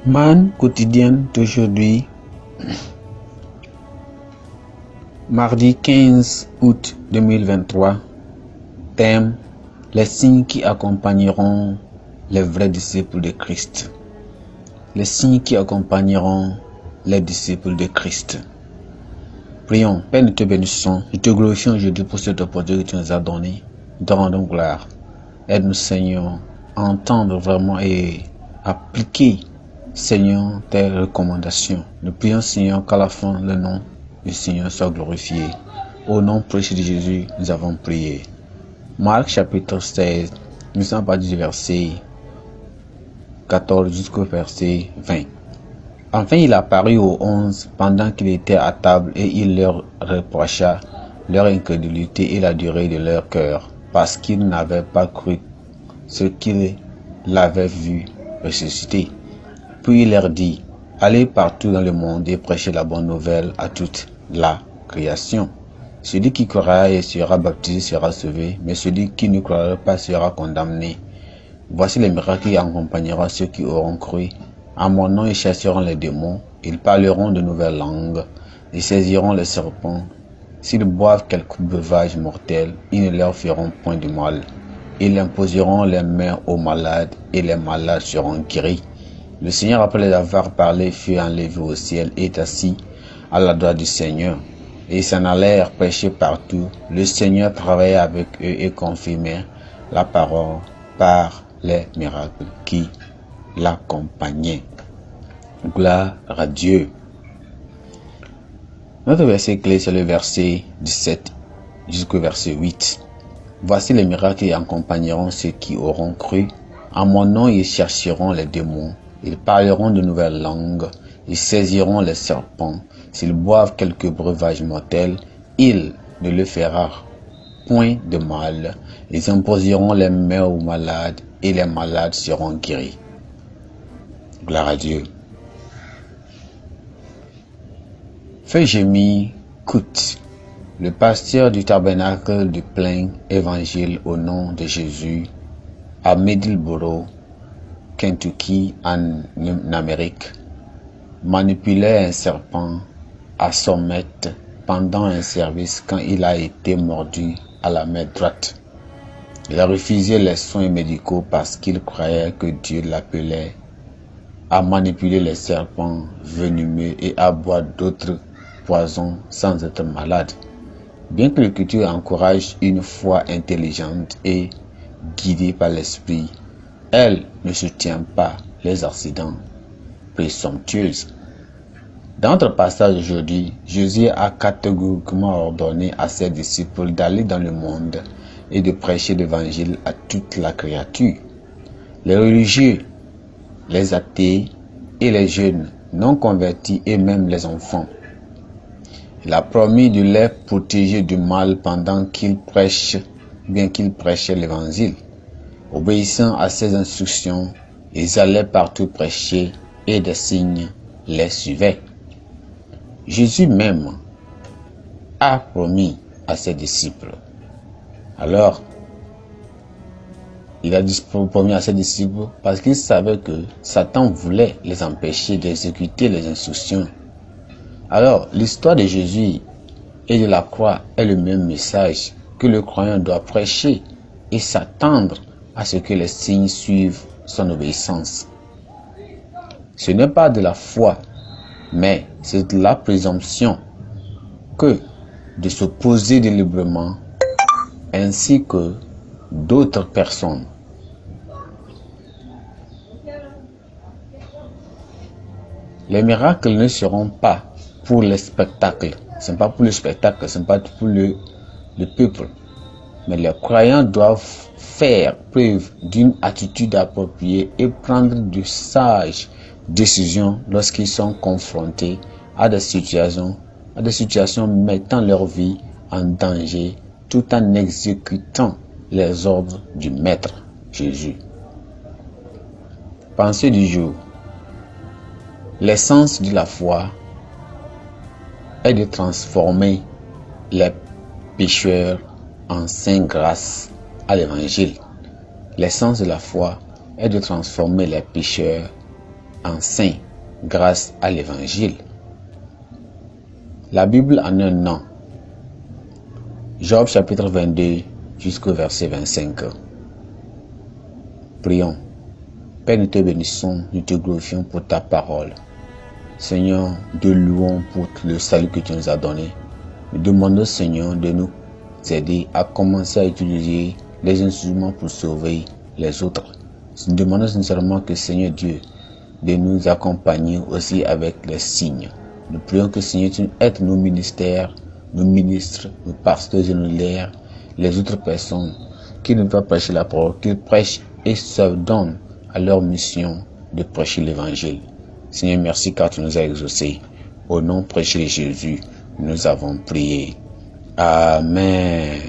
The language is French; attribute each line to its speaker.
Speaker 1: Manne quotidienne d'aujourd'hui, mardi 15 août 2023. Thème: les signes qui accompagneront les vrais disciples de Christ. Les signes qui accompagneront les disciples de Christ. Prions. Père, nous te bénissons. Nous te glorifions aujourd'hui pour cette opportunité que tu nous as donnée. Nous te rendons gloire. Aide-nous, Seigneur, à entendre vraiment et appliquer, Seigneur, tes recommandations. Nous prions, Seigneur, qu'à la fin, le nom du Seigneur soit glorifié. Au nom précieux de Jésus, nous avons prié. Marc chapitre 16, nous sommes partis du verset 14 jusqu'au verset 20. Enfin, il apparut aux 11 pendant qu'il était à table et il leur reprocha leur incrédulité et la durée de leur cœur, parce qu'ils n'avaient pas cru ce qu'ils l'avaient vu ressusciter. Puis il leur dit: allez partout dans le monde et prêchez la bonne nouvelle à toute la création. Celui qui croira et sera baptisé sera sauvé, mais celui qui ne croira pas sera condamné. Voici les miracles qui accompagneront ceux qui auront cru. À mon nom, ils chasseront les démons, ils parleront de nouvelles langues, ils saisiront les serpents. S'ils boivent quelque breuvage mortel, ils ne leur feront point de mal. Ils imposeront les mains aux malades et les malades seront guéris. Le Seigneur, après les avoir parlé, fut enlevé au ciel et est assis à la droite du Seigneur. Et ils s'en allèrent prêcher partout. Le Seigneur travaillait avec eux et confirmait la parole par les miracles qui l'accompagnaient. Gloire à Dieu. Notre verset clé, c'est le verset 17 jusqu'au verset 8. Voici les miracles qui accompagneront ceux qui auront cru. En mon nom, ils chercheront les démons. Ils parleront de nouvelles langues. Ils saisiront les serpents. S'ils boivent quelque breuvage mortel, il ne le fera point de mal. Ils imposeront les mains aux malades et les malades seront guéris. Gloire à Dieu. Fais gémir, écoute. Le pasteur du tabernacle du plein évangile au nom de Jésus à Middleborough, Kentucky, en Amérique, manipulait un serpent à Sommette pendant un service quand il a été mordu à la main droite. Il a refusé les soins médicaux parce qu'il croyait que Dieu l'appelait à manipuler les serpents venimeux et à boire d'autres poisons sans être malade. Bien que l'Écriture encourage une foi intelligente et guidée par l'Esprit, elle ne soutient pas les accidents présomptueux. Dans notre passage aujourd'hui, Jésus a catégoriquement ordonné à ses disciples d'aller dans le monde et de prêcher l'Évangile à toute la créature. Les religieux, les athées et les jeunes non convertis et même les enfants. Il a promis de les protéger du mal pendant qu'ils prêchaient l'Évangile. Obéissant à ses instructions, ils allaient partout prêcher et des signes les suivaient. Jésus même a promis à ses disciples. Alors, il a promis à ses disciples parce qu'il savait que Satan voulait les empêcher d'exécuter les instructions. Alors, l'histoire de Jésus et de la croix est le même message que le croyant doit prêcher et s'attendre à ce que les signes suivent son obéissance. Ce n'est pas de la foi, mais c'est de la présomption que de s'opposer délibérément ainsi que d'autres personnes. Les miracles ne seront pas pour les spectacles. Ce n'est pas pour le spectacle, ce n'est pas pour le peuple. Mais les croyants doivent faire preuve d'une attitude appropriée et prendre de sages décisions lorsqu'ils sont confrontés à des situations mettant leur vie en danger tout en exécutant les ordres du Maître Jésus. Pensée du jour. L'essence de la foi est de transformer les pécheurs en saints grâce à l'Évangile. L'essence de la foi est de transformer les pécheurs en saint grâce à l'évangile. La Bible en un nom. Job chapitre 22 jusqu'au verset 25. Prions. Père, nous te bénissons, nous te glorifions pour ta parole. Seigneur, te louons pour le salut que tu nous as donné. Nous demandons, Seigneur, de nous aider à commencer à utiliser les instruments pour sauver les autres. Nous demandons sincèrement que, Seigneur Dieu, de nous accompagner aussi avec les signes. Nous prions que, Seigneur, tu aides nos ministères, nos ministres, nos pasteurs et nos leaders, les autres personnes qui ne peuvent prêcher la parole, qu'ils prêchent et se donnent à leur mission de prêcher l'évangile. Seigneur, merci car tu nous as exaucés. Au nom précieux de Jésus, nous avons prié. Amen.